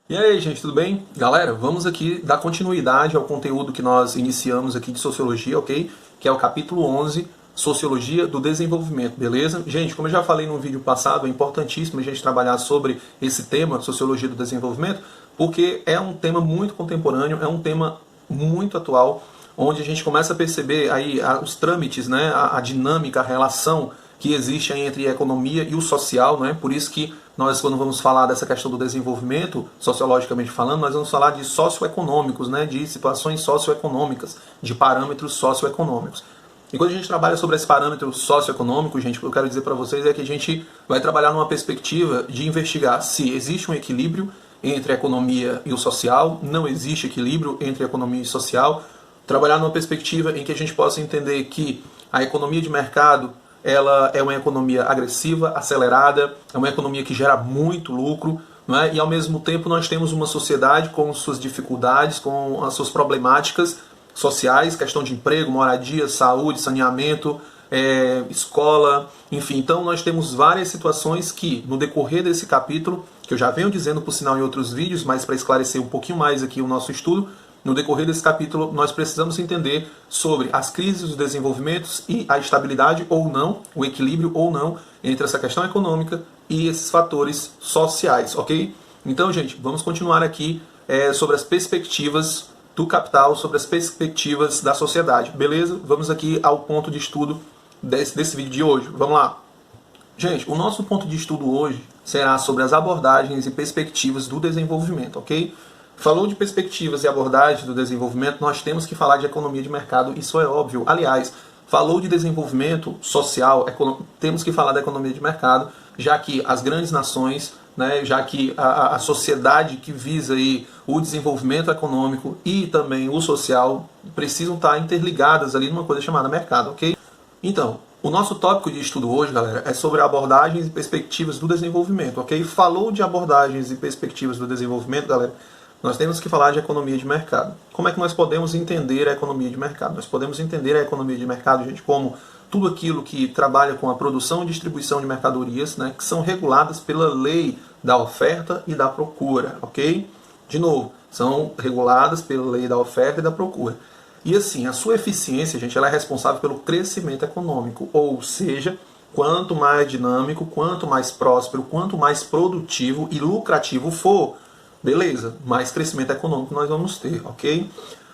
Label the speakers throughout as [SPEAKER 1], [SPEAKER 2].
[SPEAKER 1] E aí, gente, tudo bem? Galera, vamos aqui dar continuidade ao conteúdo que nós iniciamos aqui de Sociologia, ok? Que é o capítulo 11, Sociologia do Desenvolvimento, beleza? Gente, como eu já falei no vídeo passado, é importantíssimo a gente trabalhar sobre esse tema, Sociologia do Desenvolvimento, porque é um tema muito contemporâneo, é um tema muito atual, onde a gente começa a perceber aí os trâmites, né, a dinâmica, a relação que existe entre a economia e o social, não é? Por isso que nós, quando vamos falar dessa questão do desenvolvimento, sociologicamente falando, nós vamos falar de socioeconômicos, né? De situações socioeconômicas, de parâmetros socioeconômicos. E quando a gente trabalha sobre esse parâmetro socioeconômico, gente, o que eu quero dizer para vocês é que a gente vai trabalhar numa perspectiva de investigar se existe um equilíbrio entre a economia e o social, não existe equilíbrio entre a economia e o social, trabalhar numa perspectiva em que a gente possa entender que a economia de mercado ela é uma economia agressiva, acelerada, é uma economia que gera muito lucro, não é? E ao mesmo tempo nós temos uma sociedade com suas dificuldades, com as suas problemáticas sociais, questão de emprego, moradia, saúde, saneamento, escola, enfim. Então nós temos várias situações que, no decorrer desse capítulo, que eu já venho dizendo por sinal em outros vídeos, mas para esclarecer um pouquinho mais aqui o nosso estudo, no decorrer desse capítulo, nós precisamos entender sobre as crises dos desenvolvimentos e a estabilidade ou não, o equilíbrio ou não, entre essa questão econômica e esses fatores sociais, ok? Então, gente, vamos continuar aqui sobre as perspectivas do capital, sobre as perspectivas da sociedade, beleza? Vamos aqui ao ponto de estudo desse vídeo de hoje. Vamos lá. Gente, o nosso ponto de estudo hoje será sobre as abordagens e perspectivas do desenvolvimento, ok? Falou de perspectivas e abordagens do desenvolvimento, nós temos que falar de economia de mercado, isso é óbvio. Aliás, falou de desenvolvimento social, temos que falar da economia de mercado, já que as grandes nações, né, já que a sociedade que visa aí o desenvolvimento econômico e também o social precisam estar interligadas ali numa coisa chamada mercado, ok? Então, o nosso tópico de estudo hoje, galera, é sobre abordagens e perspectivas do desenvolvimento, ok? Falou de abordagens e perspectivas do desenvolvimento, galera, nós temos que falar de economia de mercado. Como é que nós podemos entender a economia de mercado? Nós podemos entender a economia de mercado, gente, como tudo aquilo que trabalha com a produção e distribuição de mercadorias, né, que são reguladas pela lei da oferta e da procura, ok? De novo, são reguladas pela lei da oferta e da procura. E assim, a sua eficiência, gente, ela é responsável pelo crescimento econômico, ou seja, quanto mais dinâmico, quanto mais próspero, quanto mais produtivo e lucrativo for, beleza, mais crescimento econômico nós vamos ter, ok?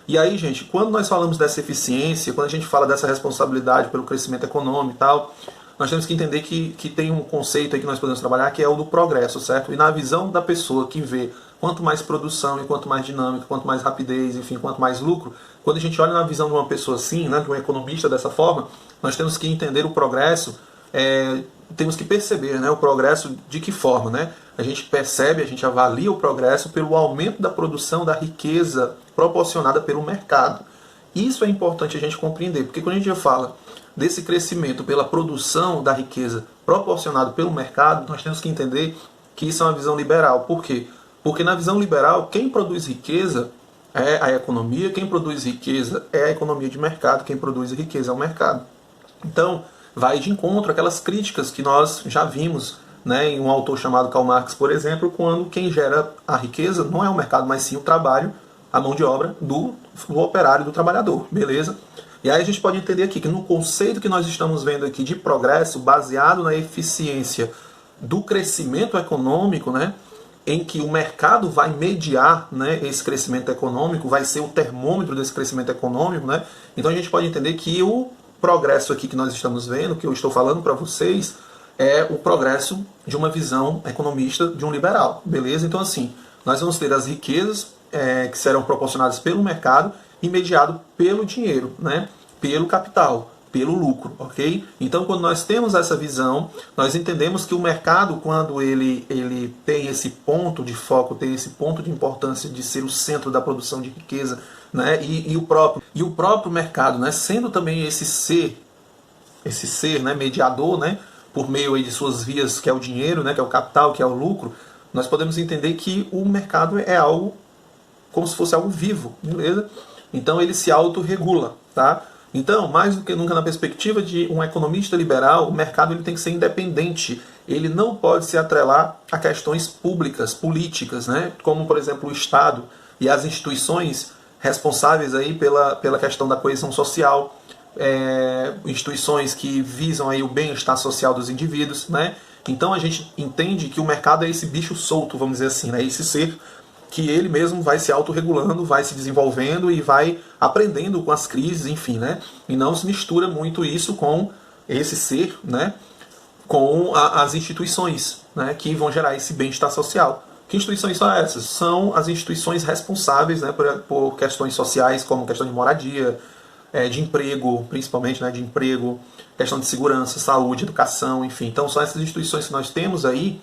[SPEAKER 1] E aí, gente, quando nós falamos dessa eficiência, quando a gente fala dessa responsabilidade pelo crescimento econômico e tal, nós temos que entender que tem um conceito aí que nós podemos trabalhar, que é o do progresso, certo? E na visão da pessoa que vê quanto mais produção e quanto mais dinâmica, quanto mais rapidez, enfim, quanto mais lucro, quando a gente olha na visão de uma pessoa assim, né, de um economista dessa forma, nós temos que entender o progresso, temos que perceber, né, o progresso de que forma, né? A gente percebe, a gente avalia o progresso pelo aumento da produção da riqueza proporcionada pelo mercado. Isso é importante a gente compreender, porque quando a gente fala desse crescimento pela produção da riqueza proporcionado pelo mercado, nós temos que entender que isso é uma visão liberal. Por quê? Porque na visão liberal, quem produz riqueza é a economia, quem produz riqueza é a economia de mercado, quem produz riqueza é o mercado. Então, vai de encontro àquelas críticas que nós já vimos, né, em um autor chamado Karl Marx, por exemplo, quando quem gera a riqueza não é o mercado, mas sim o trabalho, a mão de obra do operário, do trabalhador, beleza? E aí a gente pode entender aqui que no conceito que nós estamos vendo aqui de progresso, baseado na eficiência do crescimento econômico, né, em que o mercado vai mediar, né, esse crescimento econômico, vai ser o termômetro desse crescimento econômico, né? Então a gente pode entender que o progresso aqui que nós estamos vendo, que eu estou falando para vocês, é o progresso de uma visão economista de um liberal, beleza? Então assim, nós vamos ter as riquezas que serão proporcionadas pelo mercado e mediado pelo dinheiro, né? Pelo capital, pelo lucro, ok? Então quando nós temos essa visão, nós entendemos que o mercado, quando ele tem esse ponto de foco, tem esse ponto de importância de ser o centro da produção de riqueza, né? E o próprio mercado, né? Sendo também esse ser, né? Mediador, né? Por meio aí de suas vias, que é o dinheiro, né, que é o capital, que é o lucro, nós podemos entender que o mercado é algo como se fosse algo vivo, beleza? Então ele se autorregula, tá? Então, mais do que nunca, na perspectiva de um economista liberal, o mercado ele tem que ser independente. Ele não pode se atrelar a questões públicas, políticas, né? Como, por exemplo, o Estado e as instituições responsáveis aí pela questão da coesão social, instituições que visam aí o bem-estar social dos indivíduos, né? Então a gente entende que o mercado é esse bicho solto, vamos dizer assim, né? Esse ser que ele mesmo vai se autorregulando, vai se desenvolvendo e vai aprendendo com as crises, enfim, né? E não se mistura muito isso com esse ser, né? Com as instituições, né? Que vão gerar esse bem-estar social. Que instituições são essas? São as instituições responsáveis, né, por questões sociais, como questão de moradia, de emprego, principalmente, né, de emprego, questão de segurança, saúde, educação, enfim. Então são essas instituições que nós temos aí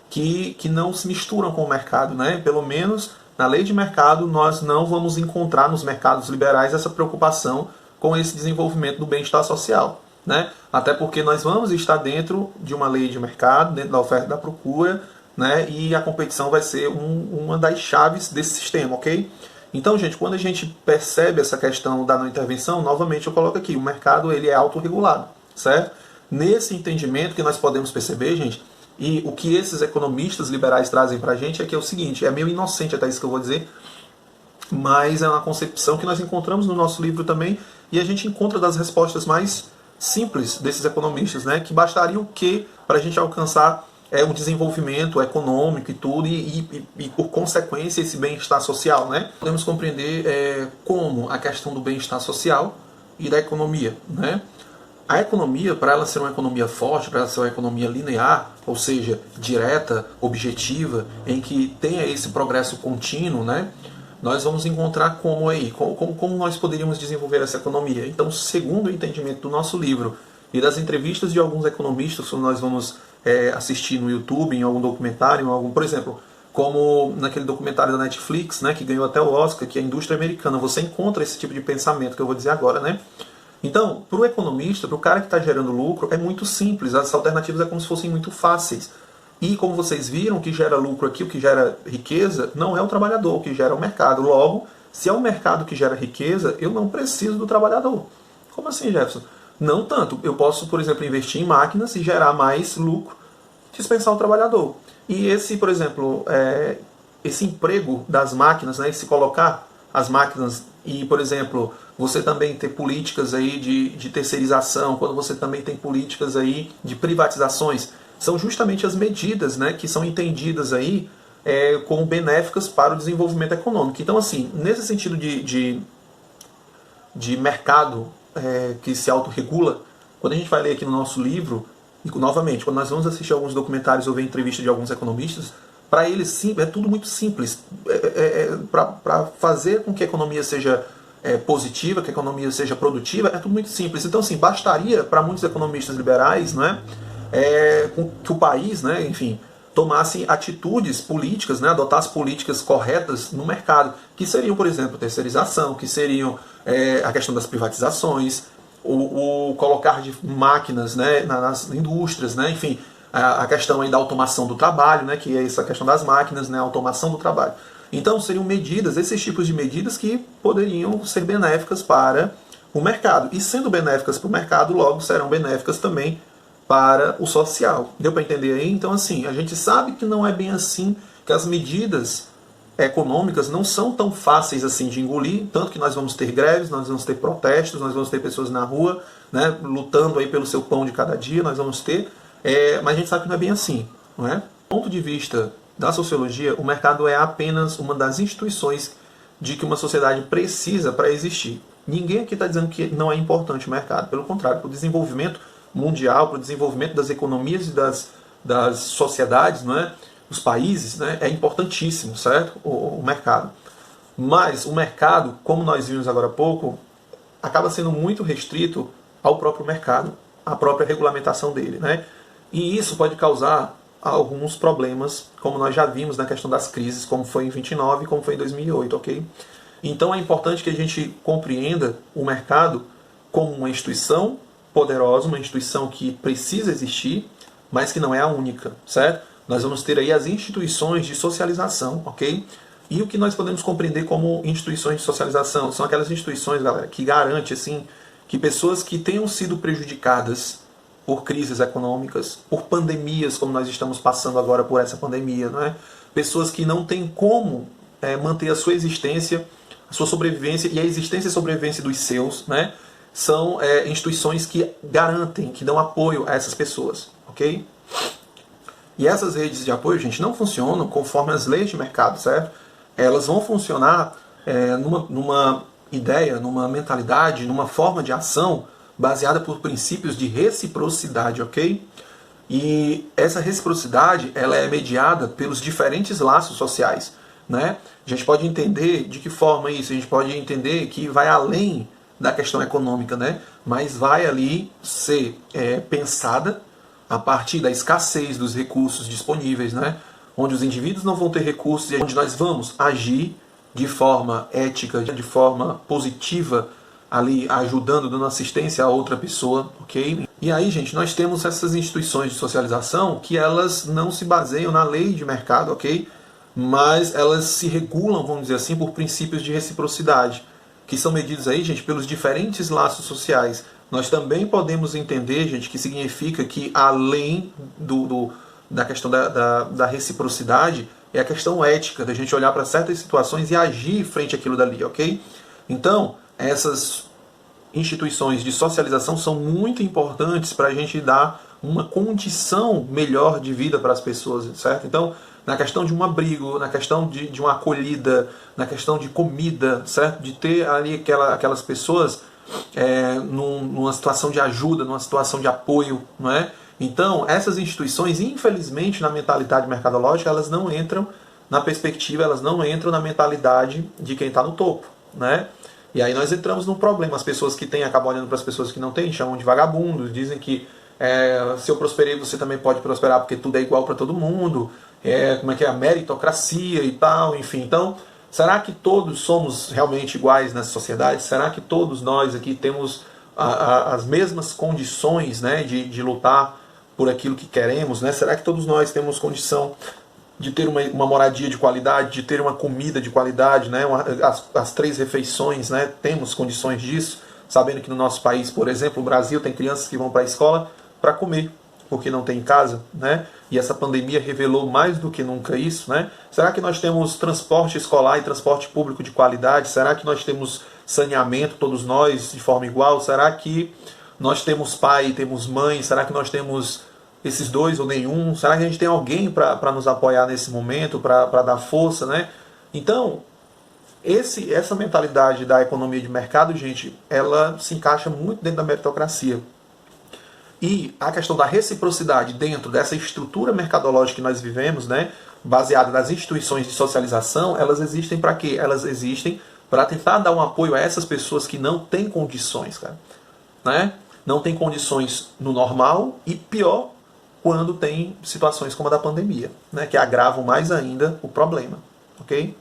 [SPEAKER 1] que não se misturam com o mercado, né? Pelo menos na lei de mercado nós não vamos encontrar nos mercados liberais essa preocupação com esse desenvolvimento do bem-estar social, né? Até porque nós vamos estar dentro de uma lei de mercado, dentro da oferta e da procura, né? E a competição vai ser uma das chaves desse sistema, ok? Então, gente, quando a gente percebe essa questão da não intervenção, novamente eu coloco aqui, o mercado ele é autorregulado, certo? Nesse entendimento que nós podemos perceber, gente, e o que esses economistas liberais trazem pra gente é que é o seguinte, é meio inocente até isso que eu vou dizer, mas é uma concepção que nós encontramos no nosso livro também, e a gente encontra das respostas mais simples desses economistas, né? Que bastaria o quê para a gente alcançar um desenvolvimento econômico e tudo, e por consequência esse bem-estar social, né? Podemos compreender como a questão do bem-estar social e da economia, né? A economia, para ela ser uma economia forte, para ela ser uma economia linear, ou seja, direta, objetiva, em que tenha esse progresso contínuo, né? Nós vamos encontrar como nós poderíamos desenvolver essa economia. Então, segundo o entendimento do nosso livro e das entrevistas de alguns economistas que nós vamos assistir no YouTube, em algum documentário, por exemplo, como naquele documentário da Netflix, né, que ganhou até o Oscar, que é a indústria americana, você encontra esse tipo de pensamento que eu vou dizer agora, né? Então, para o economista, para o cara que está gerando lucro, é muito simples, as alternativas é como se fossem muito fáceis. E como vocês viram, o que gera lucro aqui, o que gera riqueza, não é o trabalhador, o que gera o mercado. Logo, se é o mercado que gera riqueza, eu não preciso do trabalhador. Como assim, Jefferson? Não tanto. Eu posso, por exemplo, investir em máquinas e gerar mais lucro, dispensar o trabalhador. E esse, por exemplo, esse emprego das máquinas, né, se colocar as máquinas e, por exemplo, você também ter políticas aí de terceirização, quando você também tem políticas aí de privatizações, são justamente as medidas, né, que são entendidas aí como benéficas para o desenvolvimento econômico. Então, assim, nesse sentido de mercado que se autorregula, quando a gente vai ler aqui no nosso livro, e novamente, quando nós vamos assistir alguns documentários ou ver entrevistas de alguns economistas, para eles sim, é tudo muito simples. Para fazer com que a economia seja positiva, que a economia seja produtiva, é tudo muito simples. Então, assim, bastaria para muitos economistas liberais, não é? Que o país, né, enfim, tomasse atitudes políticas, né, adotasse políticas corretas no mercado, que seriam, por exemplo, terceirização, que seriam a questão das privatizações, o colocar de máquinas, né, nas indústrias, né, enfim, a questão aí da automação do trabalho, né, que é essa questão das máquinas, né, a automação do trabalho. Então seriam medidas, esses tipos de medidas que poderiam ser benéficas para o mercado. E sendo benéficas para o mercado, logo serão benéficas também para o social. Deu para entender aí? Então, assim, a gente sabe que não é bem assim, que as medidas econômicas não são tão fáceis assim de engolir, tanto que nós vamos ter greves, nós vamos ter protestos, nós vamos ter pessoas na rua, né, lutando aí pelo seu pão de cada dia, nós vamos ter, mas a gente sabe que não é bem assim, não é? Do ponto de vista da sociologia, o mercado é apenas uma das instituições de que uma sociedade precisa para existir. Ninguém aqui está dizendo que não é importante o mercado, pelo contrário, para o desenvolvimento mundial, para o desenvolvimento das economias e das sociedades, não é? Os países, né, é importantíssimo, certo? O mercado. Mas o mercado, como nós vimos agora há pouco, acaba sendo muito restrito ao próprio mercado, à própria regulamentação dele, né? E isso pode causar alguns problemas, como nós já vimos na questão das crises, como foi em 29 e como foi em 2008, ok? Então é importante que a gente compreenda o mercado como uma instituição poderosa, uma instituição que precisa existir, mas que não é a única, certo? Nós vamos ter aí as instituições de socialização, ok? E o que nós podemos compreender como instituições de socialização? São aquelas instituições, galera, que garantem, assim, que pessoas que tenham sido prejudicadas por crises econômicas, por pandemias, como nós estamos passando agora por essa pandemia, não é? Pessoas que não têm como manter a sua existência, a sua sobrevivência e a existência e sobrevivência dos seus, né? São instituições que garantem, que dão apoio a essas pessoas, ok? E essas redes de apoio, gente, não funcionam conforme as leis de mercado, certo? Elas vão funcionar numa ideia, numa mentalidade, numa forma de ação baseada por princípios de reciprocidade, ok? E essa reciprocidade, ela é mediada pelos diferentes laços sociais, né? A gente pode entender de que forma isso, a gente pode entender que vai além da questão econômica, né? Mas vai ali ser pensada a partir da escassez dos recursos disponíveis, né? Onde os indivíduos não vão ter recursos e onde nós vamos agir de forma ética, de forma positiva, ali ajudando, dando assistência a outra pessoa, ok? E aí, gente, nós temos essas instituições de socialização que elas não se baseiam na lei de mercado, ok? Mas elas se regulam, vamos dizer assim, por princípios de reciprocidade, que são medidos aí, gente, pelos diferentes laços sociais. Nós também podemos entender, gente, que significa que além da questão da reciprocidade, é a questão ética, da gente olhar para certas situações e agir frente àquilo dali, ok? Então, essas instituições de socialização são muito importantes para a gente dar uma condição melhor de vida para as pessoas, certo? Então, na questão de um abrigo, na questão de uma acolhida, na questão de comida, certo? De ter ali aquelas pessoas numa situação de ajuda, numa situação de apoio, não é? Então, essas instituições, infelizmente, na mentalidade mercadológica, elas não entram na perspectiva, elas não entram na mentalidade de quem está no topo, né? E aí nós entramos num problema. As pessoas que têm acabam olhando para as pessoas que não têm, chamam de vagabundos, dizem que se eu prosperei, você também pode prosperar porque tudo é igual para todo mundo, como é que é a meritocracia e tal, enfim. Então, será que todos somos realmente iguais nessa sociedade? Será que todos nós aqui temos as mesmas condições, né, de lutar por aquilo que queremos, né? Será que todos nós temos condição de ter uma moradia de qualidade, de ter uma comida de qualidade, né? As 3 refeições, né? Temos condições disso, sabendo que no nosso país, por exemplo, o Brasil, tem crianças que vão para a escola para comer, porque não tem em casa, né? E essa pandemia revelou mais do que nunca isso, né? Será que nós temos transporte escolar e transporte público de qualidade? Será que nós temos saneamento, todos nós, de forma igual? Será que nós temos pai, temos mãe? Será que nós temos esses dois ou nenhum? Será que a gente tem alguém para nos apoiar nesse momento, para dar força, né? Então, essa mentalidade da economia de mercado, gente, ela se encaixa muito dentro da meritocracia. E a questão da reciprocidade dentro dessa estrutura mercadológica que nós vivemos, né, baseada nas instituições de socialização, elas existem para quê? Elas existem para tentar dar um apoio a essas pessoas que não têm condições, cara, né? Não têm condições no normal e pior quando tem situações como a da pandemia, né, que agravam mais ainda o problema, ok?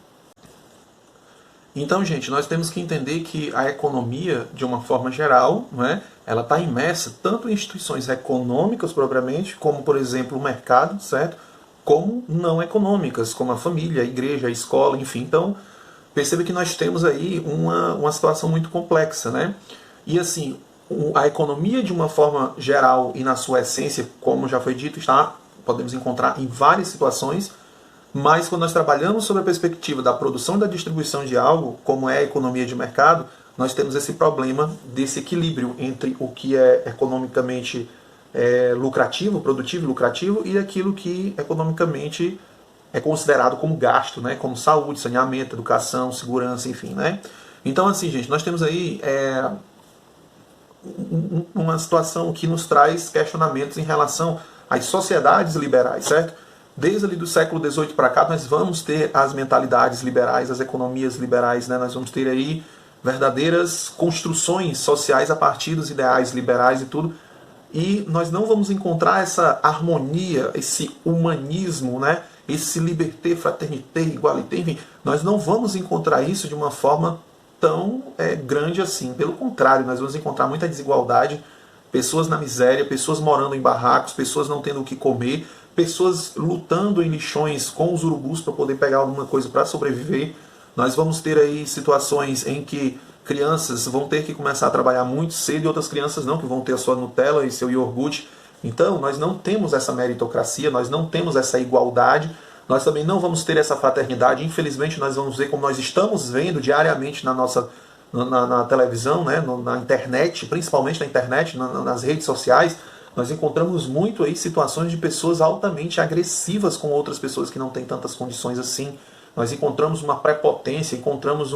[SPEAKER 1] Então, gente, nós temos que entender que a economia, de uma forma geral, né, ela está imersa tanto em instituições econômicas propriamente, como, por exemplo, o mercado, certo? Como não econômicas, como a família, a igreja, a escola, enfim. Então, perceba que nós temos aí uma situação muito complexa, né? E assim, a economia, de uma forma geral e na sua essência, como já foi dito, podemos encontrar em várias situações. Mas quando nós trabalhamos sobre a perspectiva da produção e da distribuição de algo, como é a economia de mercado, nós temos esse problema desse equilíbrio entre o que é economicamente lucrativo, produtivo e lucrativo, e aquilo que economicamente é considerado como gasto, né? Como saúde, saneamento, educação, segurança, enfim, né? Então, assim, gente, nós temos aí uma situação que nos traz questionamentos em relação às sociedades liberais, certo? Desde ali do século XVIII para cá, nós vamos ter as mentalidades liberais, as economias liberais, né? Nós vamos ter aí verdadeiras construções sociais a partir dos ideais liberais e tudo. E nós não vamos encontrar essa harmonia, esse humanismo, né? Esse liberté, fraternité, igualité, enfim. Nós não vamos encontrar isso de uma forma tão grande assim. Pelo contrário, nós vamos encontrar muita desigualdade, pessoas na miséria, pessoas morando em barracos, pessoas não tendo o que comer, pessoas lutando em lixões com os urubus para poder pegar alguma coisa para sobreviver. Nós vamos ter aí situações em que crianças vão ter que começar a trabalhar muito cedo e outras crianças não, que vão ter a sua Nutella e seu iogurte. Então, nós não temos essa meritocracia, nós não temos essa igualdade, nós também não vamos ter essa fraternidade. Infelizmente, nós vamos ver como nós estamos vendo diariamente na televisão, né, na internet, principalmente na internet, nas redes sociais, nós encontramos muito aí situações de pessoas altamente agressivas com outras pessoas que não têm tantas condições assim. Nós encontramos uma prepotência, encontramos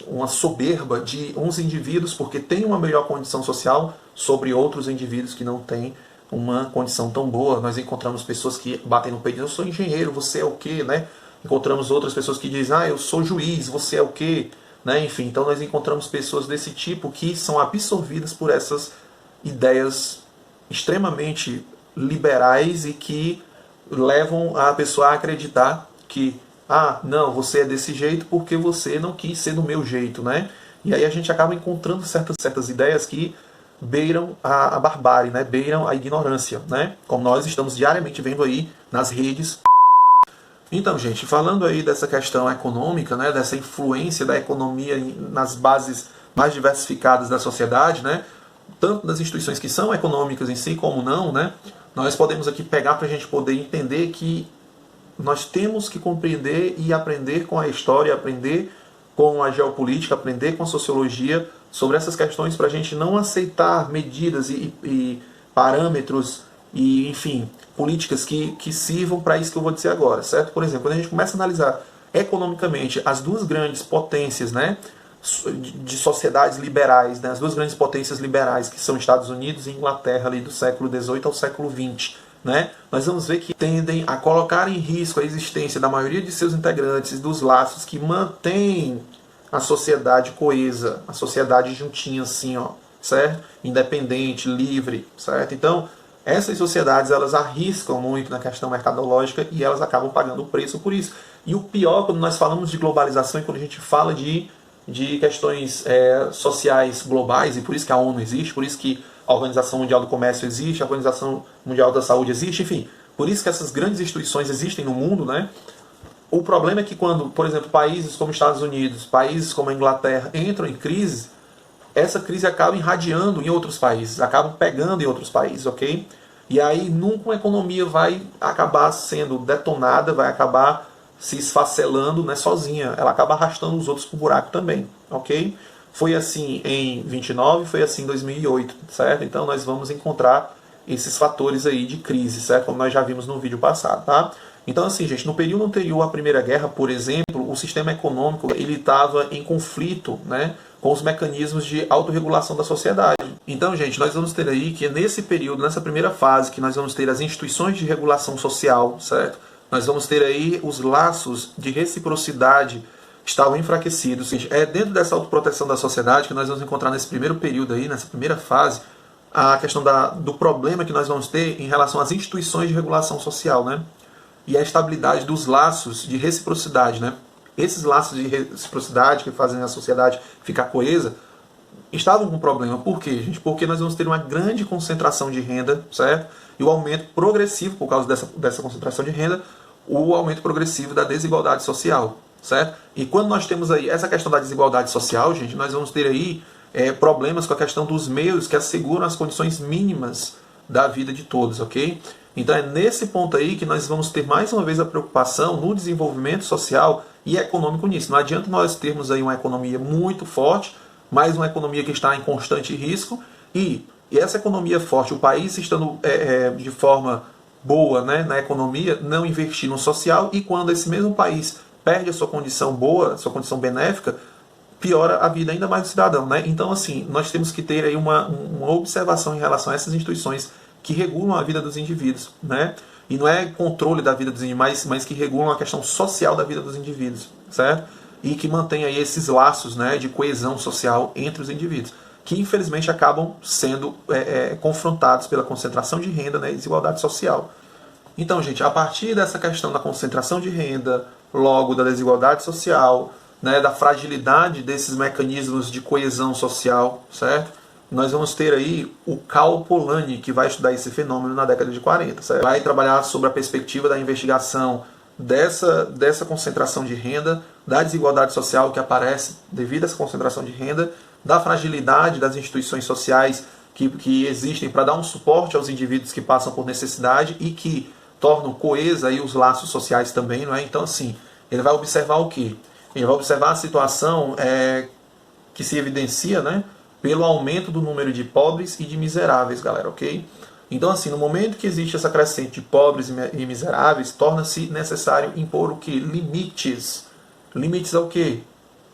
[SPEAKER 1] uma soberba de uns indivíduos porque têm uma melhor condição social sobre outros indivíduos que não têm uma condição tão boa. Nós encontramos pessoas que batem no peito, eu sou engenheiro, você é o quê, né? Encontramos outras pessoas que dizem, eu sou juiz, você é o quê? Né? Enfim, então nós encontramos pessoas desse tipo que são absorvidas por essas ideias extremamente liberais e que levam a pessoa a acreditar que não, você é desse jeito porque você não quis ser do meu jeito, né? E aí a gente acaba encontrando certas ideias que beiram a barbárie, né? Beiram a ignorância, né? Como nós estamos diariamente vendo aí nas redes. Então, gente, falando aí dessa questão econômica, né? Dessa influência da economia nas bases mais diversificadas da sociedade, né? Tanto das instituições que são econômicas em si como não, né? Nós podemos aqui pegar para a gente poder entender que nós temos que compreender e aprender com a história, aprender com a geopolítica, aprender com a sociologia sobre essas questões para a gente não aceitar medidas e parâmetros e, enfim, políticas que sirvam para isso que eu vou dizer agora, certo? Por exemplo, quando a gente começa a analisar economicamente as duas grandes potências, né, de sociedades liberais, né, as duas grandes potências liberais que são Estados Unidos e Inglaterra ali do século XVIII ao século XX, né, nós vamos ver que tendem a colocar em risco a existência da maioria de seus integrantes, dos laços que mantêm a sociedade coesa, a sociedade juntinha assim, ó, certo? Independente, livre, certo? Então, essas sociedades, elas arriscam muito na questão mercadológica e elas acabam pagando o preço por isso. E o pior, quando nós falamos de globalização e quando a gente fala de questões sociais globais, e por isso que a ONU existe, por isso que a Organização Mundial do Comércio existe, a Organização Mundial da Saúde existe, enfim, por isso que essas grandes instituições existem no mundo, né? O problema é que quando, por exemplo, países como Estados Unidos, países como a Inglaterra entram em crise, essa crise acaba irradiando em outros países, acaba pegando em outros países, ok? E aí nunca uma economia vai acabar sendo detonada, vai acabar se esfacelando, né, sozinha, ela acaba arrastando os outros pro buraco também, ok? Foi assim em 29, foi assim em 2008, certo? Então nós vamos encontrar esses fatores aí de crise, certo? Como nós já vimos no vídeo passado, tá? Então assim, gente, no período anterior à Primeira Guerra, por exemplo, o sistema econômico ele estava em conflito, né, com os mecanismos de autorregulação da sociedade. Então, gente, nós vamos ter aí que nesse período, nessa primeira fase, que nós vamos ter as instituições de regulação social, certo? Nós vamos ter aí os laços de reciprocidade estavam enfraquecidos. É dentro dessa autoproteção da sociedade que nós vamos encontrar nesse primeiro período aí, nessa primeira fase, a questão do problema que nós vamos ter em relação às instituições de regulação social, né? E a estabilidade dos laços de reciprocidade, né? Esses laços de reciprocidade que fazem a sociedade ficar coesa estavam com problema. Por quê, gente? Porque nós vamos ter uma grande concentração de renda, certo? E o aumento progressivo, por causa dessa concentração de renda, o aumento progressivo da desigualdade social, certo? E quando nós temos aí essa questão da desigualdade social, gente, nós vamos ter aí problemas com a questão dos meios que asseguram as condições mínimas da vida de todos, ok? Então é nesse ponto aí que nós vamos ter mais uma vez a preocupação no desenvolvimento social e econômico nisso. Não adianta nós termos aí uma economia muito forte, mas uma economia que está em constante risco, e essa economia forte, o país estando de forma boa, né, na economia, não investir no social, e quando esse mesmo país perde a sua condição boa, a sua condição benéfica, piora a vida ainda mais do cidadão, né? Então, assim, nós temos que ter aí uma observação em relação a essas instituições que regulam a vida dos indivíduos, né? E não é controle da vida dos indivíduos, mas que regulam a questão social da vida dos indivíduos, certo? E que mantém aí esses laços, né, de coesão social entre os indivíduos, que infelizmente acabam sendo confrontados pela concentração de renda, né, e desigualdade social. Então, gente, a partir dessa questão da concentração de renda, logo da desigualdade social, né, da fragilidade desses mecanismos de coesão social, certo? Nós vamos ter aí o Karl Polanyi, que vai estudar esse fenômeno na década de 40, certo? Vai trabalhar sobre a perspectiva da investigação dessa concentração de renda, da desigualdade social que aparece devido a essa concentração de renda, da fragilidade das instituições sociais que existem para dar um suporte aos indivíduos que passam por necessidade e que tornam coesa aí os laços sociais também, não é? Então, assim, ele vai observar o quê? Ele vai observar a situação que se evidencia, né, pelo aumento do número de pobres e de miseráveis, galera, ok? Então, assim, no momento que existe essa crescente de pobres e miseráveis, torna-se necessário impor o quê? Limites. Limites ao quê?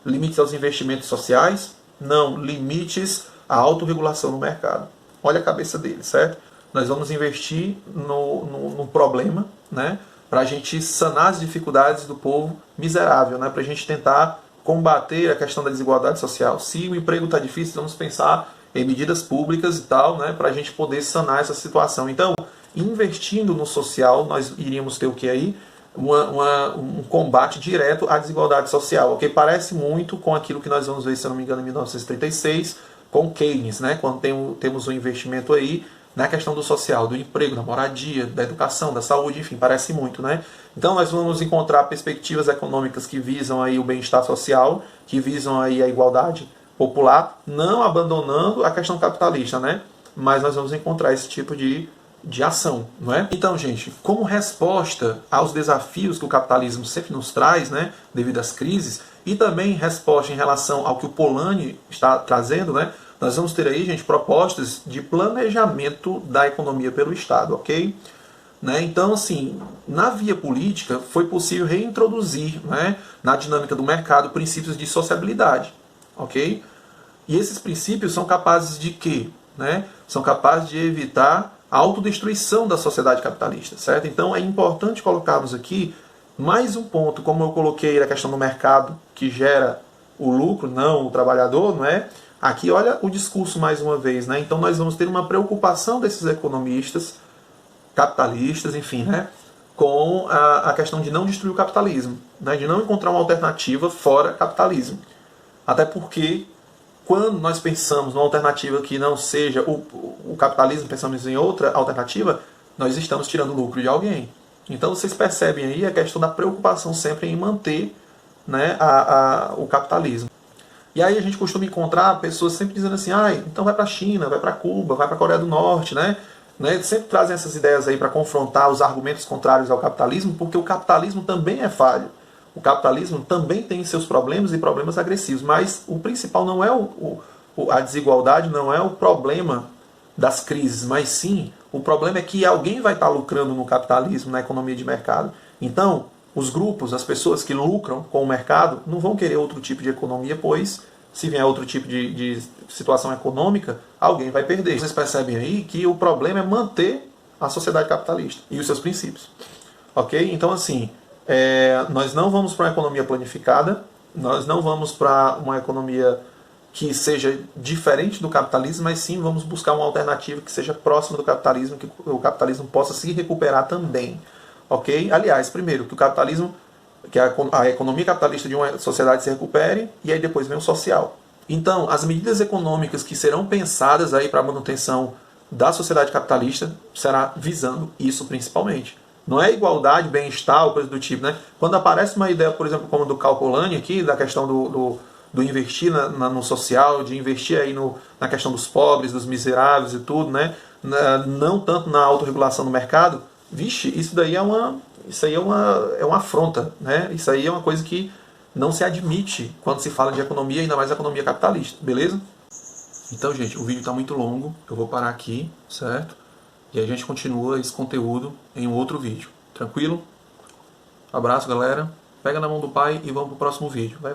[SPEAKER 1] Limites aos investimentos sociais? Não, limites à autorregulação no mercado. Olha a cabeça dele, certo? Nós vamos investir no problema, né? Para a gente sanar as dificuldades do povo miserável, né? Para a gente tentar combater a questão da desigualdade social. Se o emprego está difícil, vamos pensar em medidas públicas e tal, né? Para a gente poder sanar essa situação. Então, investindo no social, nós iríamos ter o que aí? Um combate direto à desigualdade social, ok? Parece muito com aquilo que nós vamos ver, se eu não me engano, em 1936, com Keynes, né? Quando temos um investimento aí na questão do social, do emprego, da moradia, da educação, da saúde, enfim, parece muito, né? Então nós vamos encontrar perspectivas econômicas que visam aí o bem-estar social, que visam aí a igualdade popular, não abandonando a questão capitalista, né? Mas nós vamos encontrar esse tipo de ação, não é? Então, gente, como resposta aos desafios que o capitalismo sempre nos traz, né, devido às crises, e também resposta em relação ao que o Polanyi está trazendo, né, nós vamos ter aí, gente, propostas de planejamento da economia pelo Estado, ok? Né? Então, assim, na via política foi possível reintroduzir, né, na dinâmica do mercado princípios de sociabilidade, ok? E esses princípios são capazes de quê? Né? São capazes de evitar a autodestruição da sociedade capitalista, certo? Então é importante colocarmos aqui mais um ponto, como eu coloquei a questão do mercado que gera o lucro, não o trabalhador, não é? Aqui olha o discurso mais uma vez, né? Então nós vamos ter uma preocupação desses economistas, capitalistas, enfim, né? Com a questão de não destruir o capitalismo, né? De não encontrar uma alternativa fora capitalismo. Até porque quando nós pensamos numa alternativa que não seja o capitalismo, pensamos em outra alternativa, nós estamos tirando lucro de alguém. Então vocês percebem aí a questão da preocupação sempre em manter, né, o capitalismo. E aí a gente costuma encontrar pessoas sempre dizendo assim, então vai para a China, vai para Cuba, vai para a Coreia do Norte, né? Sempre trazem essas ideias aí para confrontar os argumentos contrários ao capitalismo, porque o capitalismo também é falho. O capitalismo também tem seus problemas e problemas agressivos, mas o principal não é a desigualdade, não é o problema das crises, mas sim o problema é que alguém vai estar lucrando no capitalismo, na economia de mercado. Então, os grupos, as pessoas que lucram com o mercado, não vão querer outro tipo de economia, pois se vier outro tipo de situação econômica, alguém vai perder. Vocês percebem aí que o problema é manter a sociedade capitalista e os seus princípios. Ok? Então, assim, nós não vamos para uma economia planificada, nós não vamos para uma economia que seja diferente do capitalismo, mas sim vamos buscar uma alternativa que seja próxima do capitalismo, que o capitalismo possa se recuperar também. Ok? Aliás, primeiro, que o capitalismo, que a economia capitalista de uma sociedade se recupere, e aí depois vem o social. Então, as medidas econômicas que serão pensadas aí para a manutenção da sociedade capitalista será visando isso principalmente. Não é igualdade, bem-estar ou coisa do tipo, né? Quando aparece uma ideia, por exemplo, como do Karl Polanyi aqui, da questão do investir no social, de investir aí na questão dos pobres, dos miseráveis e tudo, né? Não tanto na autorregulação do mercado, vixe, isso daí é uma afronta, né? Isso aí é uma coisa que não se admite quando se fala de economia, ainda mais economia capitalista, beleza? Então, gente, o vídeo está muito longo, eu vou parar aqui, certo? E a gente continua esse conteúdo em um outro vídeo. Tranquilo? Abraço, galera. Pega na mão do pai e vamos pro próximo vídeo. Vai.